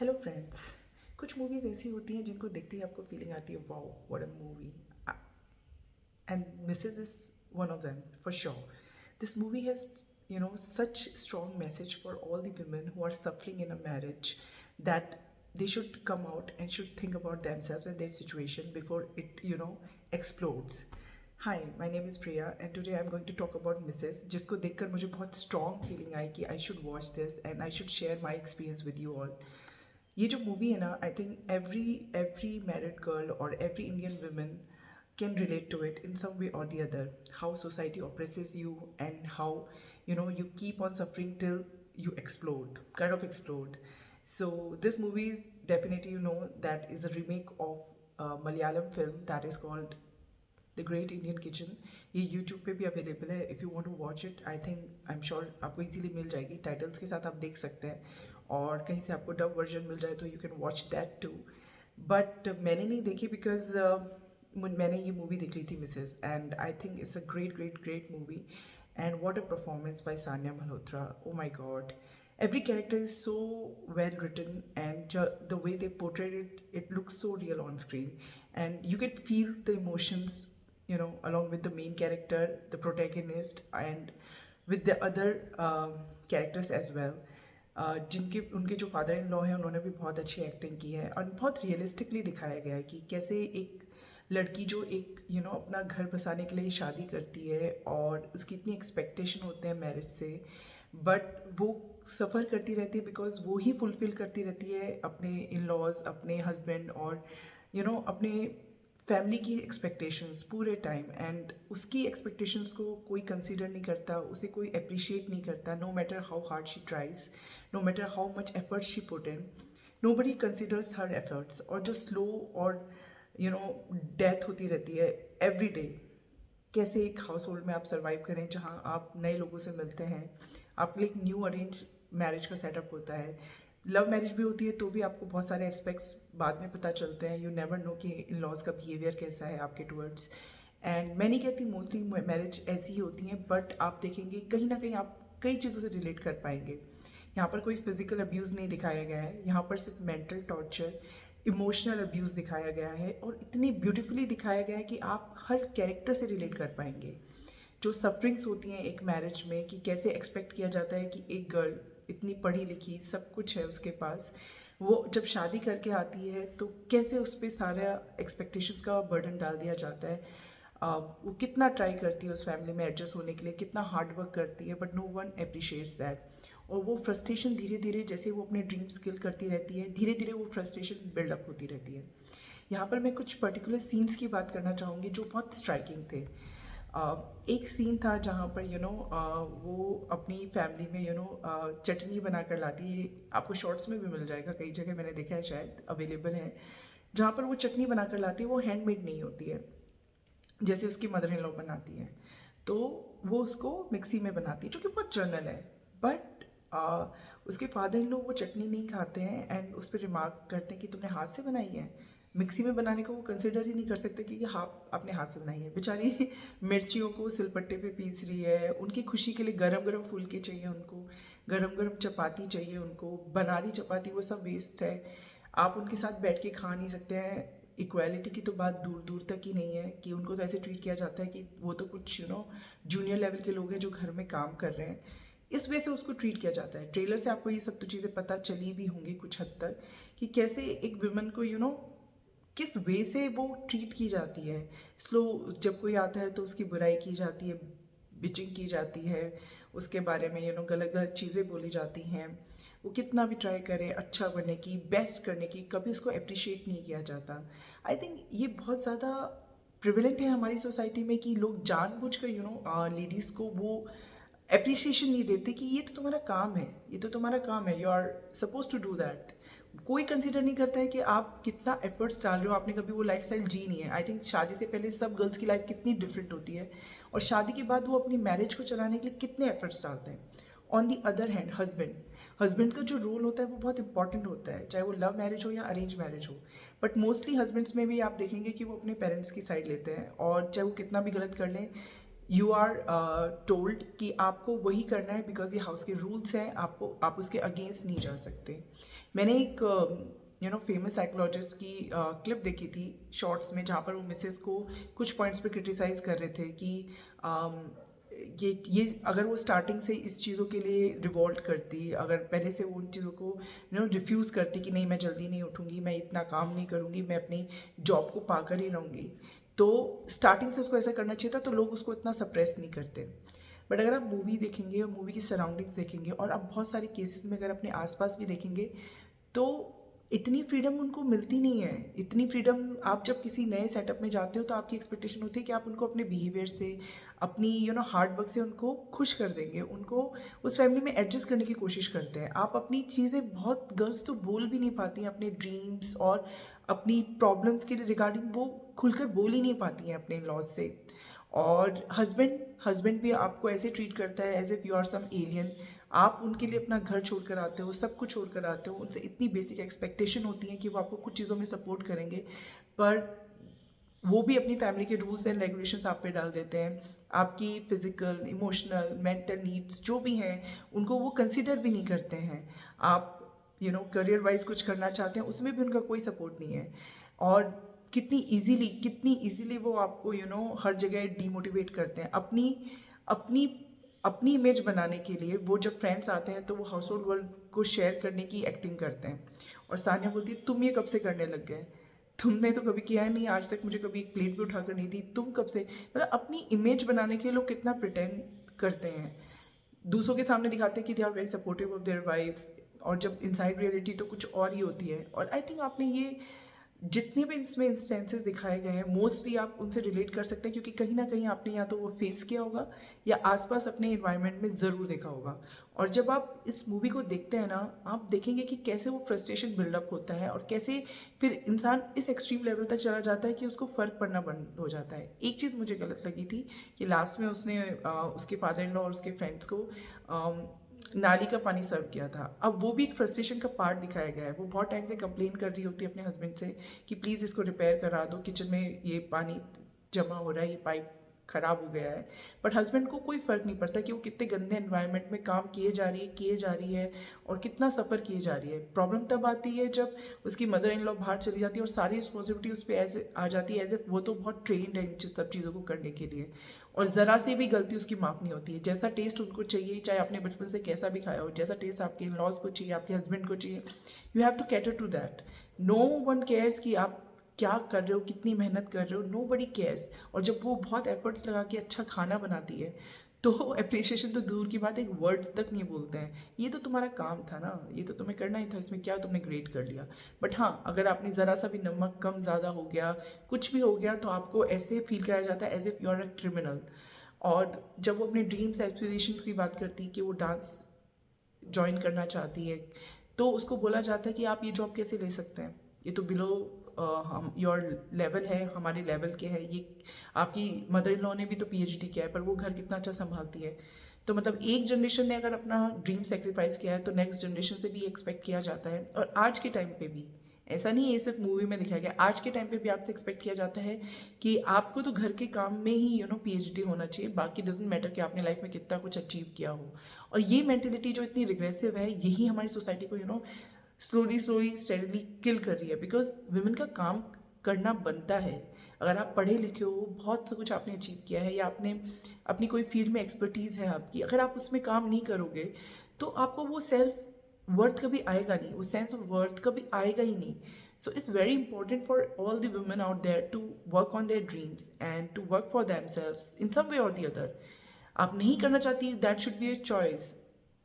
Hello friends. कुछ movies ऐसी होती हैं जिनको देखते ही आपको फीलिंग आती है, wow what a movie, and Mrs is one of them for sure. This movie has, such strong message for all the women who are suffering in a marriage, that they should come out and should think about themselves and their situation before it, explodes. Hi, my name is Priya and today I'm going to talk about Mrs. जिसको देखकर मुझे बहुत strong feeling आई कि I should watch this and I should share my experience with you all. ये जो movie है ना, I think every married girl और every Indian women can relate to it in some way or the other. How society oppresses you and how you keep on suffering till you explode, kind of explode. So this movie is definitely, that is a remake of a Malayalam film that is called the great Indian kitchen. ये YouTube पे भी available है. If you want to watch it, I think I am sure आपको easily मिल जाएगी. Titles के साथ आप देख सकते हैं, और कहीं से आपको डब वर्जन मिल जाए तो you can watch that too. But मैंने नहीं देखी बिकॉज मैंने ये मूवी देख ली थी Mrs, and I think it's a great great great movie. And what a performance by Sanya Malhotra. Oh my god, every character is so well written, and the way they portrayed it looks so real on screen, and you can feel the emotions, along with the main character, the protagonist, and with the other characters as well. जिनके उनके जो father in law हैं उन्होंने भी बहुत अच्छी acting की है, और बहुत रियलिस्टिकली दिखाया गया है कि कैसे एक लड़की जो एक अपना घर बसाने के लिए शादी करती है, और उसकी इतनी एक्सपेक्टेशन होते हैं मैरिज से, बट वो सफ़र करती रहती है बिकॉज वो ही फुलफ़िल करती रहती है अपने इन लॉज, अपने हस्बैंड, और अपने फैमिली की एक्सपेक्टेशंस पूरे टाइम. एंड उसकी एक्सपेक्टेशंस को कोई कंसीडर नहीं करता, उसे कोई अप्रिशिएट नहीं करता. No matter how hard she tries, no matter how much effort she put in, nobody considers her efforts. और जो स्लो और डेथ होती रहती है एवरी डे. कैसे एक हाउस होल्ड में आप सर्वाइव करें जहाँ आप नए लोगों से मिलते हैं. आपके लिए एक न्यू अरेंज मैरिज का सेटअप होता है. लव मैरिज भी होती है तो भी आपको बहुत सारे एस्पेक्ट्स बाद में पता चलते हैं. यू नेवर नो कि इन लॉज का बिहेवियर कैसा है आपके टूवर्ड्स. एंड मैं नहीं कहती मोस्टली मैरिज ऐसी ही होती हैं, बट आप देखेंगे कहीं ना कहीं आप कई चीज़ों से रिलेट कर पाएंगे. यहाँ पर कोई फिजिकल अब्यूज़ नहीं दिखाया गया है, यहाँ पर सिर्फ मेंटल टॉर्चर, इमोशनल अब्यूज़ दिखाया गया है, और इतनी ब्यूटीफुली दिखाया गया है कि आप हर कैरेक्टर से रिलेट कर पाएंगे. जो सफरिंग्स होती हैं एक मैरिज में, कि कैसे एक्सपेक्ट किया जाता है कि एक गर्ल इतनी पढ़ी लिखी, सब कुछ है उसके पास, वो जब शादी करके आती है तो कैसे उस पर सारा एक्सपेक्टेशंस का बर्डन डाल दिया जाता है. वो कितना ट्राई करती है उस फैमिली में एडजस्ट होने के लिए, कितना हार्ड वर्क करती है, but no one appreciates that. और वो फ्रस्ट्रेशन धीरे धीरे, जैसे वो अपने ड्रीम्स किल करती रहती है, धीरे धीरे वो फ्रस्ट्रेशन बिल्डअप होती रहती है. यहाँ पर मैं कुछ पर्टिकुलर सीन्स की बात करना चाहूँगी जो बहुत स्ट्राइकिंग थे. एक सीन था जहाँ पर वो अपनी फैमिली में चटनी बना कर लाती है. आपको शॉर्ट्स में भी मिल जाएगा, कई जगह मैंने देखा है, शायद अवेलेबल है. जहाँ पर वो चटनी बना कर लाती है वो हैंडमेड नहीं होती है, जैसे उसकी मदर इन लॉ बनाती है. तो वो उसको मिक्सी में बनाती है, जो कि बहुत जनरल है. बट उसके फादर इन लॉ वो चटनी नहीं खाते हैं, एंड उस पर रिमार्क करते हैं कि तुमने हाथ से बनाई है. मिक्सी में बनाने को वो कंसिडर ही नहीं कर सकते कि आपने हाथ से बनाई है. बेचारी मिर्चियों को सिलपट्टे पे पीस रही है. उनकी खुशी के लिए गरम गरम फुलके चाहिए उनको, गरम गरम चपाती चाहिए उनको. बना दी चपाती, वो सब वेस्ट है. आप उनके साथ बैठ के खा नहीं सकते हैं. इक्वालिटी की तो बात दूर दूर तक ही नहीं है, कि उनको तो ऐसे ट्रीट किया जाता है कि वो तो कुछ जूनियर लेवल के लोग हैं जो घर में काम कर रहे हैं. इस वजह से उसको ट्रीट किया जाता है. ट्रेलर से आपको ये सब तो चीज़ें पता चली भी होंगी कुछ हद तक, कि कैसे एक वुमेन को किस वे से वो ट्रीट की जाती है. स्लो जब कोई आता है तो उसकी बुराई की जाती है, बिचिंग की जाती है, उसके बारे में गलत गलत चीज़ें बोली जाती हैं. वो कितना भी ट्राई करे अच्छा बनने की, बेस्ट करने की, कभी उसको अप्रिशिएट नहीं किया जाता. आई थिंक ये बहुत ज़्यादा प्रिविलेंट है हमारी सोसाइटी में, कि लोग जानबूझकर लेडीज़ को वो अप्रिसिएशन नहीं देते कि ये तो तुम्हारा काम है, ये तो तुम्हारा काम है, you are suppose to do that. कोई कंसिडर नहीं करता है कि आप कितना एफर्ट्स डाल रहे हो. आपने कभी वो लाइफ स्टाइल जी नहीं है. आई थिंक शादी से पहले सब गर्ल्स की लाइफ कितनी डिफरेंट होती है, और शादी के बाद वो अपनी मैरिज को चलाने के लिए कितने एफर्ट्स डालते हैं. On the other hand husband का जो रोल होता है वो बहुत इंपॉर्टेंट होता है, चाहे वो लव मैरिज हो या अरेंज मैरिज हो. बट मोस्टली हस्बैंड्स में भी आप देखेंगे कि वो अपने पेरेंट्स की साइड लेते हैं, और चाहे वो कितना भी गलत कर लें, यू आर टोल्ड कि आपको वही करना है बिकॉज ये हाउस के रूल्स हैं, आप उसके अगेंस्ट नहीं जा सकते। मैंने एक फेमस साइकोलॉजिस्ट की क्लिप देखी थी शॉर्ट्स में, जहाँ पर वो मिसेस को कुछ पॉइंट्स पे क्रिटिसाइज़ कर रहे थे कि ये अगर वो स्टार्टिंग से इस चीज़ों के लिए रिवॉल्ट करती, अगर पहले से वो उन चीज़ों को रिफ्यूज़ करती कि नहीं मैं जल्दी नहीं उठूँगी, मैं इतना काम नहीं करूँगी, मैं अपनी जॉब को पाकर ही रहूँगी, तो स्टार्टिंग से उसको ऐसा करना चाहिए था, तो लोग उसको इतना सप्रेस नहीं करते। बट अगर आप मूवी देखेंगे और मूवी की सराउंडिंग्स देखेंगे और आप बहुत सारे केसेस में अगर अपने आसपास भी देखेंगे, तो इतनी फ्रीडम उनको मिलती नहीं है। इतनी फ्रीडम आप जब किसी नए सेटअप में जाते हो तो आपकी एक्सपेक्टेशन होती है कि आप उनको अपने बिहेवियर से, अपनी हार्ड वर्क से उनको खुश कर देंगे, उनको उस फैमिली में एडजस्ट करने की कोशिश करते हैं। आप अपनी चीज़ें, बहुत गर्ल्स तो बोल भी नहीं पाती हैं अपने ड्रीम्स और अपनी प्रॉब्लम्स के रिगार्डिंग, वो खुलकर बोल ही नहीं पाती हैं अपने लॉज से। और हस्बैंड भी आपको ऐसे ट्रीट करता है as if you are some alien. आप उनके लिए अपना घर छोड़ कर आते हो, सब कुछ छोड़ कर आते हो, उनसे इतनी बेसिक एक्सपेक्टेशन होती है कि वो आपको कुछ चीज़ों में सपोर्ट करेंगे, पर वो भी अपनी फैमिली के रूल्स एंड रेगुलेशंस आप पे डाल देते हैं। आपकी फिजिकल, इमोशनल, मेंटल नीड्स जो भी हैं उनको वो कंसिडर भी नहीं करते हैं। आप करियर वाइज कुछ करना चाहते हैं, उसमें भी उनका कोई सपोर्ट नहीं है। और कितनी इजीली वो आपको हर जगह डीमोटिवेट करते हैं। अपनी अपनी अपनी इमेज बनाने के लिए वो जब फ्रेंड्स आते हैं तो वो हाउस होल्ड वर्ल्ड को शेयर करने की एक्टिंग करते हैं। और सानिया बोलती है तुम ये कब से करने लग गए, तुमने तो कभी किया ही नहीं, आज तक मुझे कभी एक प्लेट भी उठाकर नहीं दी, तुम कब से। मतलब अपनी इमेज बनाने के लिए लोग कितना प्रिटेंड करते हैं, दूसरों के सामने दिखाते हैं कि they are very supportive of their wifes, और जब इनसाइड रियलिटी तो कुछ और ही होती है। और आई थिंक आपने ये जितने भी इसमें इंस्टेंसेस दिखाए गए हैं मोस्टली आप उनसे रिलेट कर सकते हैं, क्योंकि कहीं ना कहीं आपने या तो वो फेस किया होगा या आसपास अपने इन्वायरमेंट में ज़रूर देखा होगा। और जब आप इस मूवी को देखते हैं ना, आप देखेंगे कि कैसे वो फ्रस्ट्रेशन बिल्डअप होता है और कैसे फिर इंसान इस एक्सट्रीम लेवल तक चला जाता है कि उसको फ़र्क पड़ना बंद हो जाता है। एक चीज़ मुझे गलत लगी थी कि लास्ट में उसने उसके फादर इन लॉ और उसके फ्रेंड्स को नाली का पानी सर्व किया था। अब वो भी एक फ्रस्ट्रेशन का पार्ट दिखाया गया है। वो बहुत टाइम से कंप्लेन कर रही होती है अपने हस्बैंड से कि प्लीज़ इसको रिपेयर करा दो, किचन में ये पानी जमा हो रहा है, ये पाइप ख़राब हो गया है। बट हस्बैंड को कोई फ़र्क नहीं पड़ता कि वो कितने गंदे एनवायरनमेंट में काम किए जा रही है और कितना सफ़र किए जा रही है। प्रॉब्लम तब आती है जब उसकी मदर इन लॉ बाहर चली जाती है और सारी रिस्पॉन्सिबिलिटी उस पर ऐसे आ जाती है एज ए वो तो बहुत ट्रेंड है इन सब चीज़ों को करने के लिए, और ज़रा से भी गलती उसकी माफ़ नहीं होती है। जैसा टेस्ट उनको चाहिए, चाहे आपने बचपन से कैसा भी खाया हो, जैसा टेस्ट आपके इन लॉज को चाहिए, आपके हस्बैंड को चाहिए, you have to cater to that. No one cares कि आप क्या कर रहे हो, कितनी मेहनत कर रहे हो, नो बडी केयर्स। और जब वो बहुत एफर्ट्स लगा के अच्छा खाना बनाती है तो अप्रिसिएशन तो दूर की बात, एक वर्ड तक नहीं बोलते हैं, ये तो तुम्हारा काम था ना, ये तो तुम्हें करना ही था, इसमें क्या तुमने ग्रेट कर लिया। बट हाँ, अगर आपने ज़रा सा भी नमक कम ज़्यादा हो गया, कुछ भी हो गया, तो आपको ऐसे फील कराया जाता है as if you are a criminal. और जब वो अपने ड्रीम्स एस्पिरेशंस की बात करती है कि वो डांस ज्वाइन करना चाहती है, तो उसको बोला जाता है कि आप ये जॉब कैसे ले सकते हैं, ये तो बिलो हम योर लेवल है, हमारे लेवल के है। ये आपकी मदर इन लॉ ने भी तो पीएचडी किया है, पर वो घर कितना अच्छा संभालती है। तो मतलब एक जनरेशन ने अगर अपना ड्रीम सेक्रीफाइस किया है तो नेक्स्ट जनरेशन से भी एक्सपेक्ट किया जाता है। और आज के टाइम पे भी ऐसा नहीं है, ये सिर्फ मूवी में दिखाया गया, आज के टाइम पे भी आपसे एक्सपेक्ट किया जाता है कि आपको तो घर के काम में ही पीएचडी होना चाहिए, बाकी डजेंट मैटर कि आपने लाइफ में कितना कुछ अचीव किया हो। और ये मेंटेलिटी जो इतनी रिग्रेसिव है, यही हमारी सोसाइटी को स्लोली स्टेडली किल कर रही है। बिकॉज वुमेन का काम करना बनता है। अगर आप पढ़े लिखे हो, बहुत सा कुछ आपने अचीव किया है, या आपने अपनी कोई फील्ड में एक्सपर्टीज़ है आपकी, अगर आप उसमें काम नहीं करोगे तो आपको वो सेल्फ वर्थ कभी आएगा नहीं, वो सेंस ऑफ वर्थ कभी आएगा ही नहीं। So it's very important for all the women out there to work on their dreams and to work for themselves in some way or the other. आप नहीं करना चाहती, that should be a choice,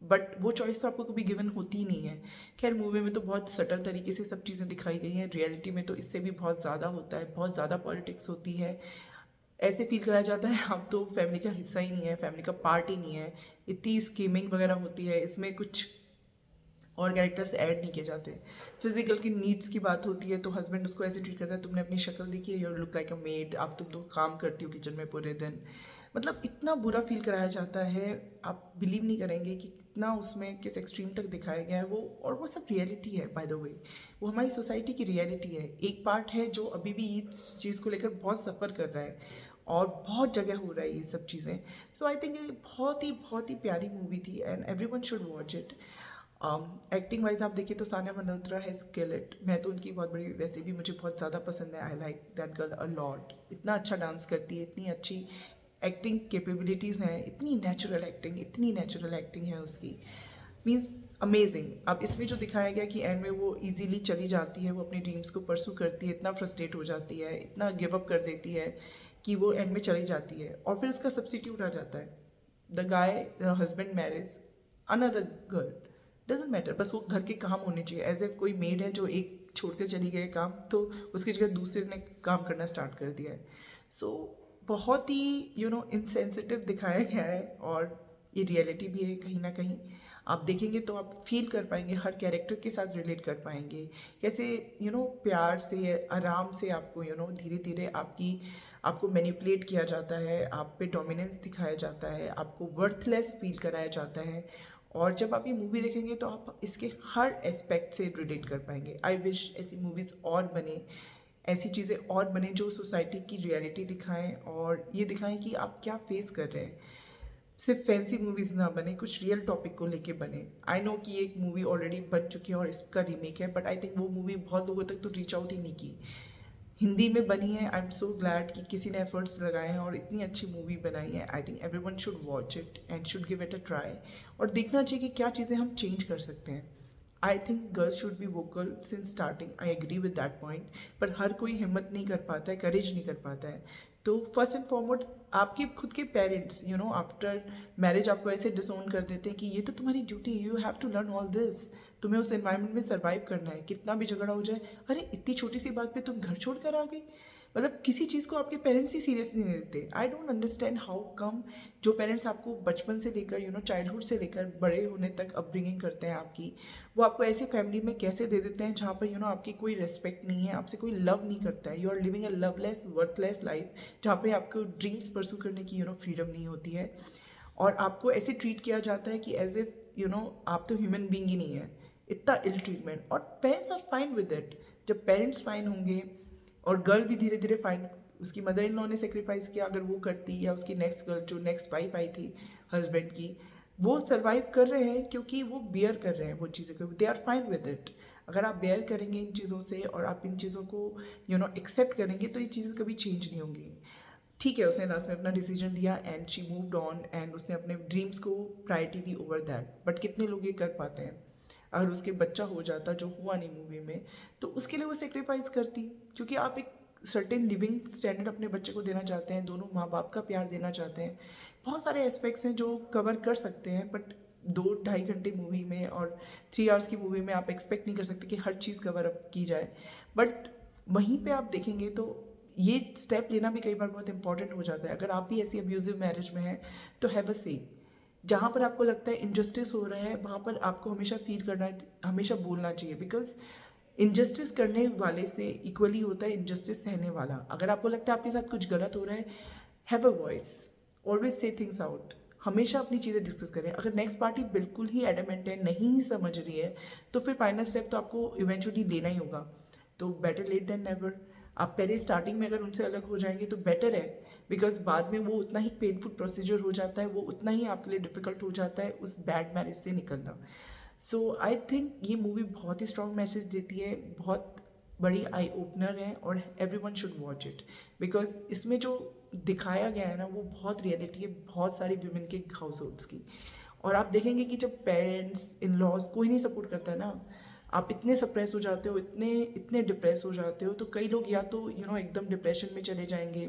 but वो choice तो आपको कभी given होती ही नहीं है। खैर, मूवी में तो बहुत सटल तरीके से सब चीज़ें दिखाई गई हैं, रियलिटी में तो इससे भी बहुत ज़्यादा होता है, बहुत ज़्यादा पॉलिटिक्स होती है। ऐसे फील कराया जाता है आप तो फैमिली का हिस्सा ही नहीं है, फैमिली का पार्ट ही नहीं है। इतनी स्कीमिंग वगैरह होती है इसमें, कुछ और कैरेक्टर्स ऐड नहीं किए जाते। फिजिकल की नीड्स की बात होती है तो हस्बैंड उसको ऐसे ट्रीट करता है, तुमने अपनी शक्ल देखी है, your look like a made, आप तुम तो काम करती हो किचन में पूरे दिन। मतलब इतना बुरा फील कराया जाता है, आप बिलीव नहीं करेंगे कि कितना उसमें किस एक्सट्रीम तक दिखाया गया है वो। और वो सब रियलिटी है, बाय द वे, वो हमारी सोसाइटी की रियलिटी है। एक पार्ट है जो अभी भी इस चीज़ को लेकर बहुत सफ़र कर रहा है, और बहुत जगह हो रहा है ये सब चीज़ें. सो आई थिंक ये बहुत ही प्यारी मूवी थी and every one should watch it. Acting wise आप देखिए तो Sania Malhotra has kill it. मैं तो उनकी बहुत बड़ी, वैसे भी मुझे बहुत ज़्यादा पसंद है. I like that girl a lot. इतना अच्छा डांस करती है, इतनी अच्छी एक्टिंग कैपेबिलिटीज़ हैं, इतनी नेचुरल एक्टिंग है उसकी. Means amazing. अब इसमें जो दिखाया गया कि एंड में वो इजीली चली जाती है, वो अपने ड्रीम्स को परसू करती है, इतना फ्रस्ट्रेट हो जाती है, इतना गिव अप कर देती है कि वो एंड में चली जाती है और फिर उसका सब्स्टिट्यूट आ जाता है. The guy, the husband marriage another girl. Doesn't matter, बस वो घर के काम होने चाहिए. एज ए कोई मेड है जो एक छोड़कर चली गई काम, तो उसकी जगह दूसरे ने काम करना स्टार्ट कर दिया है. सो बहुत ही इनसेंसिटिव दिखाया गया है और ये रियलिटी भी है कहीं ना कहीं. आप देखेंगे तो आप फील कर पाएंगे, हर कैरेक्टर के साथ रिलेट कर पाएंगे. कैसे प्यार से, आराम से आपको धीरे धीरे आपको मैनिपुलेट किया जाता है, आप पे डोमिनेंस दिखाया जाता है, आपको वर्थलेस फील कराया जाता है. और जब आप ये मूवी देखेंगे तो आप इसके हर एस्पेक्ट से रिलेट कर पाएंगे. आई विश ऐसी मूवीज़ और बने, ऐसी चीज़ें और बने जो सोसाइटी की रियलिटी दिखाएं और ये दिखाएं कि आप क्या फेस कर रहे हैं. सिर्फ फैंसी मूवीज़ ना बने, कुछ रियल टॉपिक को लेके बने. आई नो कि एक मूवी ऑलरेडी बन चुकी है और इसका रीमेक है, बट आई थिंक वो मूवी बहुत लोगों तक तो रीच आउट ही नहीं की. हिंदी में बनी है. आई एम सो ग्लैड कि किसी ने एफर्ट्स लगाए हैं और इतनी अच्छी मूवी बनाई है. आई think every one should watch it and should give it a try. और देखना चाहिए कि क्या चीज़ें हम चेंज कर सकते हैं. I think girls should be vocal since starting. I agree with that point. पर हर कोई हिम्मत नहीं कर पाता है, करेज नहीं कर पाता है. तो फर्स्ट एंड फॉरमोस्ट आपके खुद के पेरेंट्स आफ्टर मैरिज आपको ऐसे डिसोन कर देते हैं कि ये तो तुम्हारी duty, you have to learn all this. तुम्हें उस एनवायरनमेंट में सर्वाइव करना है, कितना भी झगड़ा हो जाए. अरे इतनी छोटी सी बात पे तुम घर छोड़ कर आ गई. मतलब किसी चीज़ को आपके पेरेंट्स ही सीरियसली नहीं लेते. I don't understand how come जो पेरेंट्स आपको बचपन से लेकर चाइल्डहुड से लेकर बड़े होने तक अपब्रिंगिंग करते हैं आपकी, वो आपको ऐसी फैमिली में कैसे दे देते हैं जहाँ पर आपकी कोई रिस्पेक्ट नहीं है, आपसे कोई लव नहीं करता है. You are living a loveless worthless life जहाँ पे आपको ड्रीम्स परसू करने की फ्रीडम नहीं होती है. और आपको ऐसे ट्रीट किया जाता है कि एज इफ आप तो ह्यूमन बींग ही नहीं है. इतना इल ट्रीटमेंट. और parents are fine with it. जब पेरेंट्स फाइन होंगे और गर्ल भी धीरे धीरे फाइन, उसकी मदर इन लॉ ने सेक्रीफाइस किया, अगर वो करती, या उसकी नेक्स्ट गर्ल जो नेक्स्ट वाइफ आई थी हस्बैंड की, वो सर्वाइव कर रहे हैं क्योंकि वो बियर कर रहे हैं वो चीज़ें को. They are fine with it. अगर आप बेयर करेंगे इन चीज़ों से और आप इन चीज़ों को एक्सेप्ट करेंगे तो ये चीज़ें कभी चेंज नहीं होंगी. ठीक है, उसने लास्ट में अपना डिसीजन लिया and she moved on and उसने अपने ड्रीम्स को priority the over that. But कितने लोग ये कर पाते हैं. अगर उसके बच्चा हो जाता, जो हुआ नहीं मूवी में, तो उसके लिए वो सेक्रीफाइस करती. क्योंकि आप एक सर्टेन लिविंग स्टैंडर्ड अपने बच्चे को देना चाहते हैं, दोनों माँ बाप का प्यार देना चाहते हैं. बहुत सारे एस्पेक्ट्स हैं जो कवर कर सकते हैं, बट 2-2.5 घंटे मूवी में और 3 आवर्स की मूवी में आप एक्सपेक्ट नहीं कर सकते कि हर चीज़ कवर अप की जाए. बट वहीं पे आप देखेंगे तो ये स्टेप लेना भी कई बार बहुत इंपॉर्टेंट हो जाता है. अगर आप भी ऐसी अब्यूजिव मैरिज में हैं तो हैव अ से. जहाँ पर आपको लगता है इनजस्टिस हो रहा है, वहाँ पर आपको हमेशा फील करना, हमेशा बोलना चाहिए. बिकॉज इनजस्टिस करने वाले से इक्वली होता है इनजस्टिस सहने वाला. अगर आपको लगता है आपके साथ कुछ गलत हो रहा है, have a voice. Always say things out. हमेशा अपनी चीज़ें डिस्कस करें. अगर नेक्स्ट पार्टी बिल्कुल ही एडमेंट है, नहीं समझ रही है, तो फिर फाइनल स्टेप तो आपको इवेंचुअली लेना ही होगा. तो बेटर लेट देन नेवर. आप पहले स्टार्टिंग में अगर उनसे अलग हो जाएंगे तो बेटर है. बिकॉज बाद में वो उतना ही पेनफुल प्रोसीजर हो जाता है, वो उतना ही आपके लिए डिफिकल्ट हो जाता है उस बैड मैरिज से निकलना. सो आई थिंक ये मूवी बहुत ही स्ट्रॉन्ग मैसेज देती है, बहुत बड़ी आई ओपनर है और every one should watch it. Because इसमें जो दिखाया गया है ना, वो बहुत रियलिटी है बहुत सारी वुमेन के हाउस होल्ड्स की. और आप देखेंगे कि जब पेरेंट्स, इन लॉज कोई नहीं सपोर्ट करता है ना, आप इतने सप्रेस हो जाते हो, इतने इतने डिप्रेस हो जाते हो, तो कई लोग या तो एकदम डिप्रेशन में चले जाएंगे,